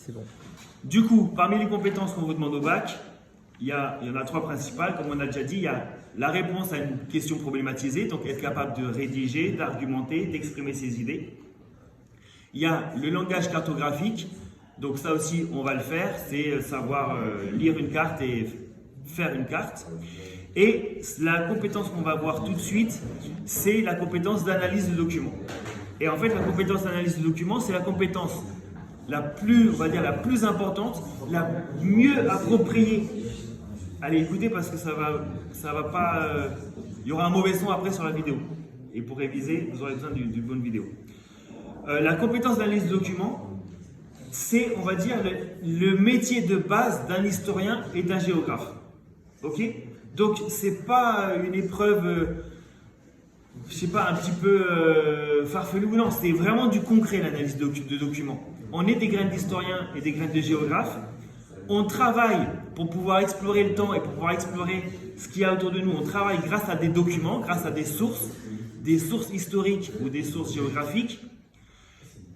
C'est bon. Du coup, parmi les compétences qu'on vous demande au bac, il y en a 3 principales. Comme on a déjà dit, il y a la réponse à une question problématisée, donc être capable de rédiger, d'argumenter, d'exprimer ses idées. Il y a le langage cartographique, donc ça aussi on va le faire, c'est savoir lire une carte et faire une carte. Et la compétence qu'on va voir tout de suite, c'est la compétence d'analyse de documents. Et en fait, la compétence d'analyse de documents, c'est la compétence la plus, on va dire, la plus importante, la mieux appropriée. Allez, écoutez parce que ça va pas. Il y aura un mauvais son après sur la vidéo. Et pour réviser, vous aurez besoin d'une bonne vidéo. La compétence d'analyse de documents, c'est, on va dire, le métier de base d'un historien et d'un géographe. Ok? Donc, c'est pas une épreuve, je sais pas, un petit peu farfelue ou non. C'est vraiment du concret, l'analyse de documents. On est des graines d'historiens et des graines de géographes. On travaille pour pouvoir explorer le temps et pour pouvoir explorer ce qu'il y a autour de nous. On travaille grâce à des documents, grâce à des sources historiques ou des sources géographiques.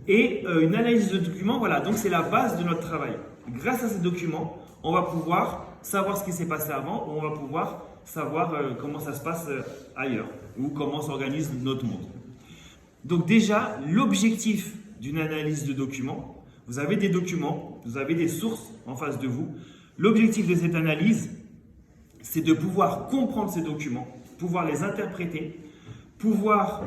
Et une analyse de documents, voilà, donc c'est la base de notre travail. Grâce à ces documents, on va pouvoir savoir ce qui s'est passé avant, ou on va pouvoir savoir comment ça se passe ailleurs, ou comment s'organise notre monde. Donc déjà, l'objectif d'une analyse de documents, vous avez des documents, vous avez des sources en face de vous. L'objectif de cette analyse, c'est de pouvoir comprendre ces documents, pouvoir les interpréter, pouvoir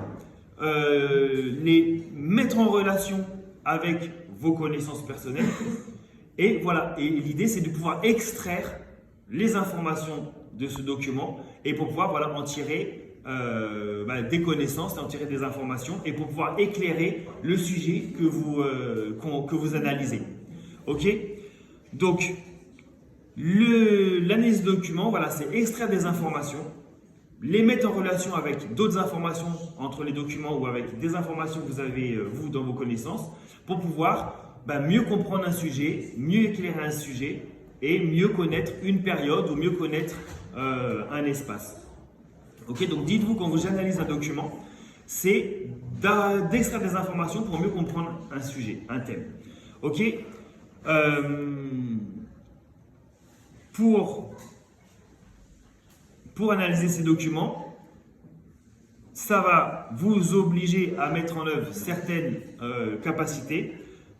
les mettre en relation avec vos connaissances personnelles. Et voilà, et l'idée c'est de pouvoir extraire les informations de ce document et pour pouvoir voilà, en tirer des connaissances, en tirer des informations et pour pouvoir éclairer le sujet que vous analysez. Ok? Donc, l'analyse de document, voilà, c'est extraire des informations, les mettre en relation avec d'autres informations entre les documents ou avec des informations que vous avez, vous, dans vos connaissances, pour pouvoir mieux comprendre un sujet, mieux éclairer un sujet et mieux connaître une période ou mieux connaître un espace. Ok, donc dites-vous quand vous analysez un document, c'est d'extraire des informations pour mieux comprendre un sujet, un thème. Ok, pour analyser ces documents, ça va vous obliger à mettre en œuvre certaines capacités.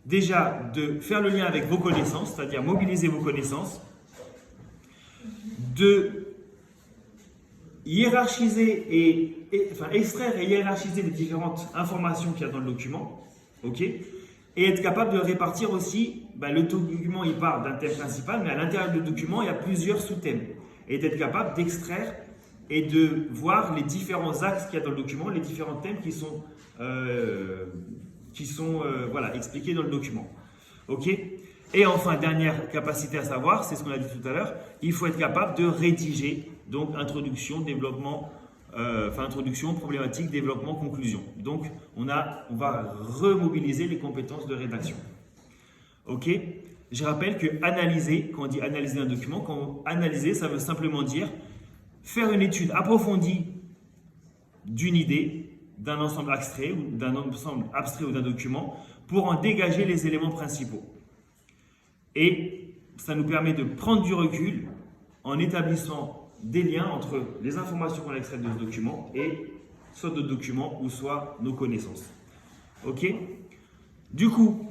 Déjà, de faire le lien avec vos connaissances, c'est-à-dire mobiliser vos connaissances, de hiérarchiser extraire et hiérarchiser les différentes informations qu'il y a dans le document, ok, et être capable de répartir aussi, le document il parle d'un thème principal, mais à l'intérieur du document il y a plusieurs sous-thèmes, et d'être capable d'extraire et de voir les différents axes qu'il y a dans le document, les différents thèmes qui sont expliqués dans le document. Ok. Et enfin, dernière capacité à savoir, c'est ce qu'on a dit tout à l'heure, il faut être capable de rédiger, donc introduction, développement, introduction, problématique, développement, conclusion. Donc, on va remobiliser les compétences de rédaction. Ok. Je rappelle que analyser, quand on dit analyser un document, analyser, ça veut simplement dire faire une étude approfondie d'une idée, d'un ensemble abstrait ou d'un document pour en dégager les éléments principaux. Et ça nous permet de prendre du recul en établissant des liens entre les informations qu'on a extraites de ce document et soit d'autres documents ou soit nos connaissances. Ok? Du coup,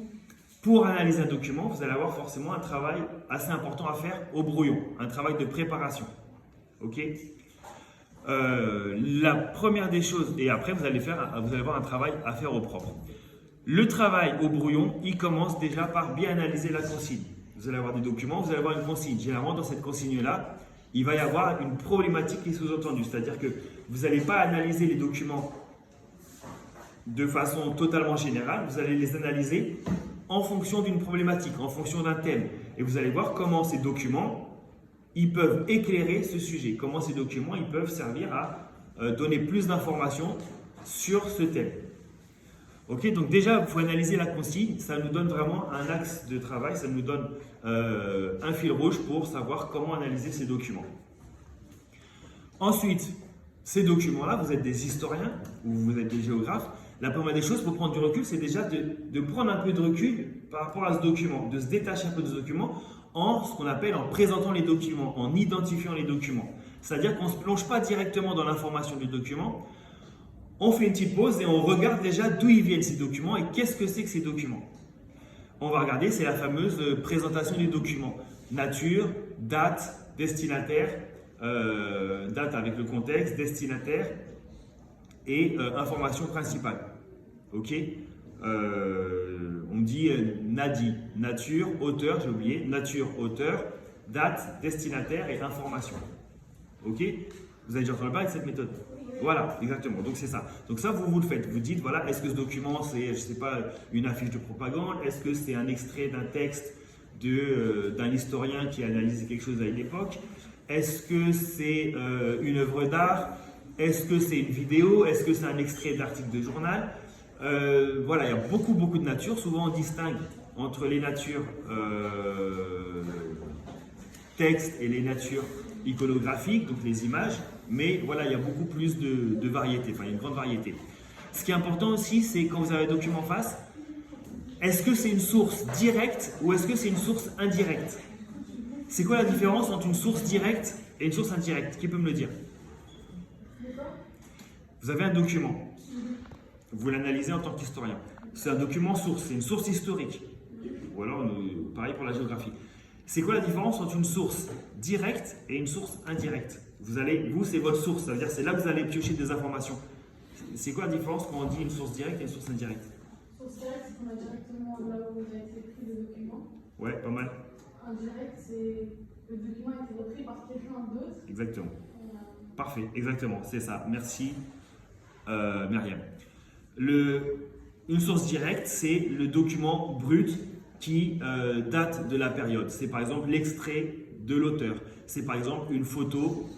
pour analyser un document, vous allez avoir forcément un travail assez important à faire au brouillon, un travail de préparation. Ok? La première des choses, et après vous allez avoir un travail à faire au propre. Le travail au brouillon, il commence déjà par bien analyser la consigne. Vous allez avoir des documents, vous allez avoir une consigne. Généralement, dans cette consigne-là, il va y avoir une problématique qui est sous-entendue. C'est-à-dire que vous n'allez pas analyser les documents de façon totalement générale, vous allez les analyser en fonction d'une problématique, en fonction d'un thème. Et vous allez voir comment ces documents ils peuvent éclairer ce sujet, comment ces documents ils peuvent servir à donner plus d'informations sur ce thème. Ok, donc déjà, il faut analyser la consigne, ça nous donne vraiment un axe de travail, ça nous donne un fil rouge pour savoir comment analyser ces documents. Ensuite, ces documents-là, vous êtes des historiens ou vous êtes des géographes, la première des choses pour prendre du recul, c'est déjà de prendre un peu de recul par rapport à ce document, de se détacher un peu de ce document en ce qu'on appelle en présentant les documents, en identifiant les documents. C'est-à-dire qu'on ne se plonge pas directement dans l'information du document, on fait une petite pause et on regarde déjà d'où ils viennent ces documents et qu'est-ce que c'est que ces documents. On va regarder, c'est la fameuse présentation des documents. Nature, date, destinataire, date avec le contexte, destinataire et information principale. Ok, on dit NADI, nature, auteur, j'ai oublié, nature, auteur, date, destinataire et information. Ok, vous avez déjà entendu parler de cette méthode? Voilà, exactement, donc c'est ça. Donc ça, vous le faites, vous dites, voilà, est-ce que ce document, c'est, je ne sais pas, une affiche de propagande? Est-ce que c'est un extrait d'un texte d'un historien qui a analysé quelque chose à une époque? Est-ce que c'est une œuvre d'art? Est-ce que c'est une vidéo? Est-ce que c'est un extrait d'article de journal? Voilà, il y a beaucoup de natures. Souvent, on distingue entre les natures texte et les natures iconographiques, donc les images. Mais voilà, il y a beaucoup plus de variétés, enfin, il y a une grande variété. Ce qui est important aussi, c'est quand vous avez un document en face, est-ce que c'est une source directe ou est-ce que c'est une source indirecte? C'est quoi la différence entre une source directe et une source indirecte? Qui peut me le dire? Vous avez un document, vous l'analysez en tant qu'historien. C'est un document source, c'est une source historique. Ou alors, pareil pour la géographie. C'est quoi la différence entre une source directe et une source indirecte? Vous, c'est votre source, ça veut dire c'est là que vous allez piocher des informations. C'est quoi la différence quand on dit une source directe et une source indirecte? Source directe, c'est qu'on a directement là où a été pris le document. Ouais, pas mal. Indirect, c'est le document a été repris par quelqu'un d'autre. Exactement. Parfait, exactement, c'est ça. Merci, Myriam. Une source directe, c'est le document brut qui date de la période. C'est par exemple l'extrait de l'auteur. C'est par exemple une photo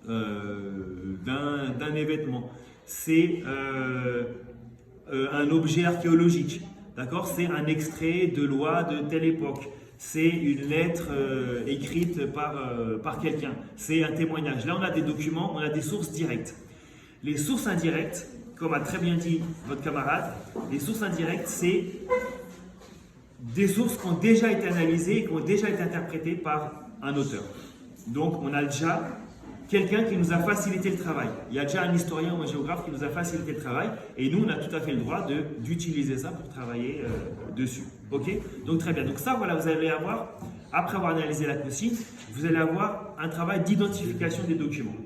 d'un événement. C'est un objet archéologique. D'accord? C'est un extrait de loi de telle époque. C'est une lettre écrite par quelqu'un. C'est un témoignage. Là, on a des documents, on a des sources directes. Les sources indirectes, comme a très bien dit votre camarade, les sources indirectes, c'est des sources qui ont déjà été analysées, qui ont déjà été interprétées par un auteur. Donc, on a déjà quelqu'un qui nous a facilité le travail. Il y a déjà un historien ou un géographe qui nous a facilité le travail et nous, on a tout à fait le droit d'utiliser ça pour travailler dessus. Ok? Donc, très bien. Donc, ça, voilà, vous allez avoir, après avoir analysé la consigne, vous allez avoir un travail d'identification des documents.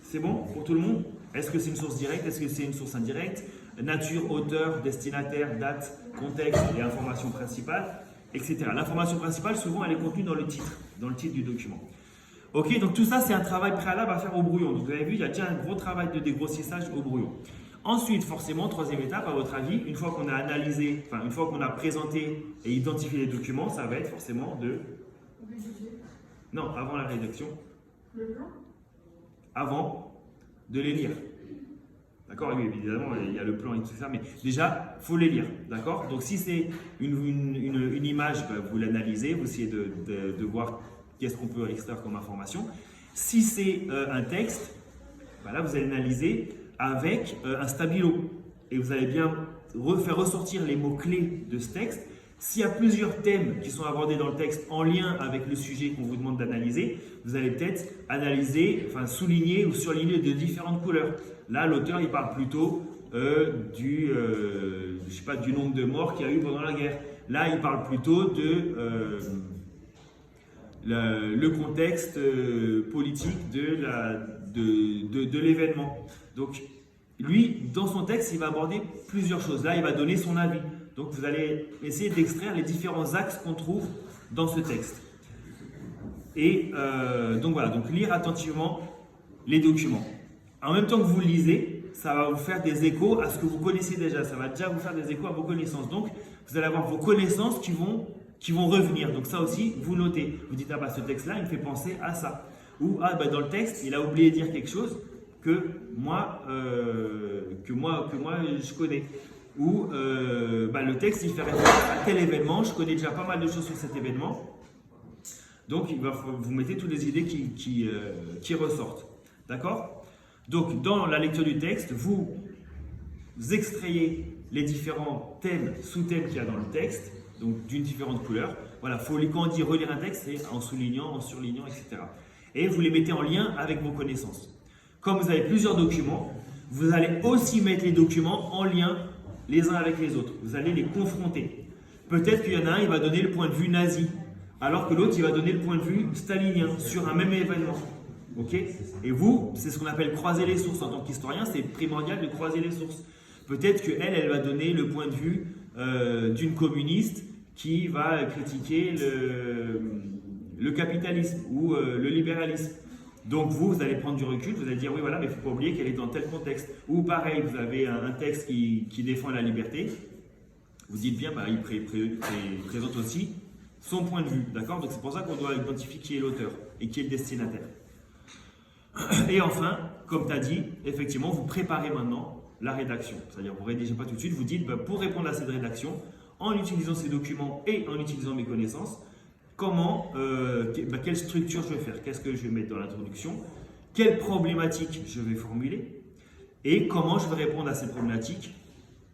C'est bon pour tout le monde? Est-ce que c'est une source directe? Est-ce que c'est une source indirecte? Nature, auteur, destinataire, date, contexte et information principale, etc. L'information principale, souvent, elle est contenue dans le titre du document. Ok, donc tout ça, c'est un travail préalable à faire au brouillon. Donc vous avez vu, il y a déjà un gros travail de dégrossissage au brouillon. Ensuite, forcément, troisième étape, à votre avis, une fois qu'on a analysé, enfin, une fois qu'on a présenté et identifié les documents, ça va être forcément de... Non, avant la rédaction. Le plan? Avant de les lire. D'accord? Oui, évidemment, il y a le plan et tout ça, mais déjà, il faut les lire. D'accord? Donc, si c'est une image, bah, vous l'analysez, vous essayez de voir qu'est-ce qu'on peut extraire comme information. Si c'est un texte, bah là, vous allez analyser avec un stabilo. Et vous allez bien faire ressortir les mots-clés de ce texte. S'il y a plusieurs thèmes qui sont abordés dans le texte en lien avec le sujet qu'on vous demande d'analyser, vous allez peut-être analyser, enfin souligner ou surligner de différentes couleurs. Là, l'auteur, il parle plutôt je sais pas, du nombre de morts qu'il y a eu pendant la guerre. Là, il parle plutôt de le contexte politique de l'événement. Donc, lui, dans son texte, il va aborder plusieurs choses. Là, il va donner son avis. Donc, vous allez essayer d'extraire les différents axes qu'on trouve dans ce texte. Et donc voilà, donc lire attentivement les documents. En même temps que vous le lisez, ça va vous faire des échos à ce que vous connaissez déjà. Ça va déjà vous faire des échos à vos connaissances. Donc, vous allez avoir vos connaissances qui vont revenir. Donc ça aussi, vous notez. Vous dites, ah bah ce texte-là, il me fait penser à ça. Ou, ah bah dans le texte, il a oublié de dire quelque chose que moi je connais. Ou, bah le texte, il fait référence à tel événement. Je connais déjà pas mal de choses sur cet événement. Donc, vous mettez toutes les idées qui ressortent. D'accord? Donc, dans la lecture du texte, vous extrayez les différents thèmes, sous-thèmes qu'il y a dans le texte. donc d'une différente couleur. Voilà, quand on dit relire un texte, c'est en soulignant, en surlignant, etc. Et vous les mettez en lien avec vos connaissances. Comme vous avez plusieurs documents, vous allez aussi mettre les documents en lien les uns avec les autres. Vous allez les confronter. Peut-être qu'il y en a un, il va donner le point de vue nazi, alors que l'autre, il va donner le point de vue stalinien sur un même événement. Ok? Et vous, c'est ce qu'on appelle croiser les sources. En tant qu'historien, c'est primordial de croiser les sources. Peut-être qu'elle, elle va donner le point de vue d'une communiste qui va critiquer le capitalisme ou le libéralisme. Donc vous allez prendre du recul, vous allez dire oui voilà, mais il ne faut pas oublier qu'elle est dans tel contexte. Ou pareil, vous avez un texte qui défend la liberté, vous dites bien, il présente aussi son point de vue, d'accord? Donc c'est pour ça qu'on doit identifier qui est l'auteur et qui est le destinataire. Et enfin, comme tu as dit, effectivement, vous préparez maintenant la rédaction. C'est-à-dire, vous ne rédigez pas tout de suite, vous dites, pour répondre à cette rédaction, en utilisant ces documents et en utilisant mes connaissances, quelle structure je vais faire, qu'est-ce que je vais mettre dans l'introduction, quelles problématiques je vais formuler et comment je vais répondre à ces problématiques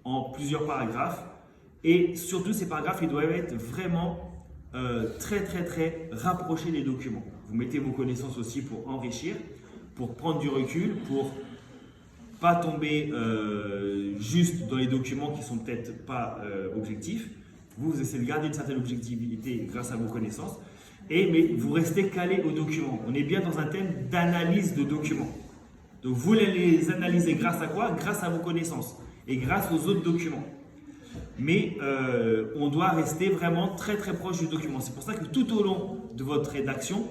en plusieurs paragraphes. Et surtout, ces paragraphes, ils doivent être vraiment très rapprochés des documents. Vous mettez vos connaissances aussi pour enrichir, pour prendre du recul, pour pas tomber juste dans les documents qui sont peut-être pas objectifs. Vous essayez de garder une certaine objectivité grâce à vos connaissances, mais vous restez calé aux documents. On est bien dans un thème d'analyse de documents. Donc vous les analysez grâce à quoi? Grâce à vos connaissances et grâce aux autres documents. Mais on doit rester vraiment très proche du document. C'est pour ça que tout au long de votre rédaction,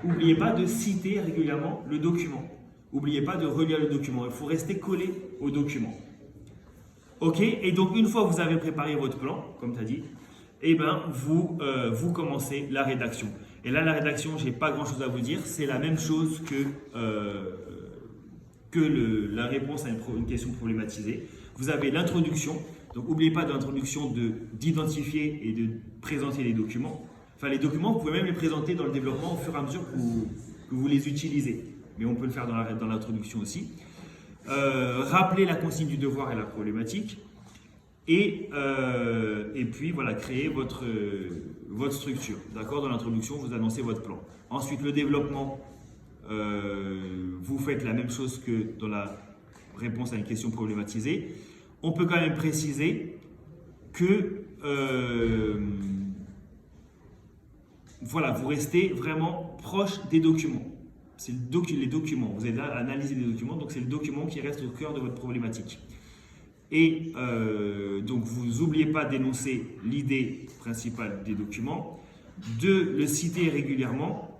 n'oubliez pas de citer régulièrement le document. N'oubliez pas de relire le document. Il faut rester collé au document. Ok, et donc une fois que vous avez préparé votre plan, comme tu as dit, vous commencez la rédaction. Et là, la rédaction, je n'ai pas grand chose à vous dire. C'est la même chose que la réponse à une question problématisée. Vous avez l'introduction. Donc n'oubliez pas de l'introduction d'identifier et de présenter les documents. Enfin, les documents, vous pouvez même les présenter dans le développement au fur et à mesure que vous les utilisez. Mais on peut le faire dans l'introduction aussi. Rappeler la consigne du devoir et la problématique. Et puis, voilà, créer votre structure. D'accord? Dans l'introduction, vous annoncez votre plan. Ensuite, le développement, vous faites la même chose que dans la réponse à une question problématisée. On peut quand même préciser que voilà, vous restez vraiment proche des documents. C'est les documents. Vous êtes là à analyser les documents, donc c'est le document qui reste au cœur de votre problématique. Et donc vous n'oubliez pas d'énoncer l'idée principale des documents, de le citer régulièrement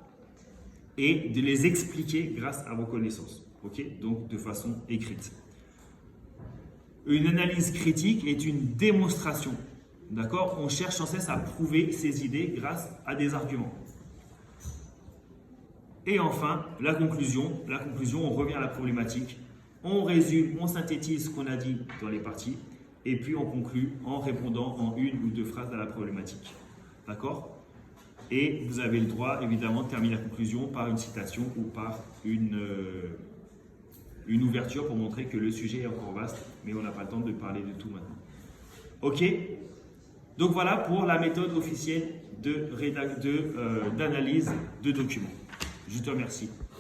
et de les expliquer grâce à vos connaissances. Ok? Donc de façon écrite. Une analyse critique est une démonstration. D'accord? On cherche sans cesse à prouver ses idées grâce à des arguments. Et enfin, la conclusion, on revient à la problématique. On résume, on synthétise ce qu'on a dit dans les parties. Et puis on conclut en répondant en une ou deux phrases à la problématique. D'accord? Et vous avez le droit, évidemment, de terminer la conclusion par une citation ou par une ouverture pour montrer que le sujet est encore vaste, mais on n'a pas le temps de parler de tout maintenant. Ok? Donc voilà pour la méthode officielle d'analyse de documents. Je te remercie.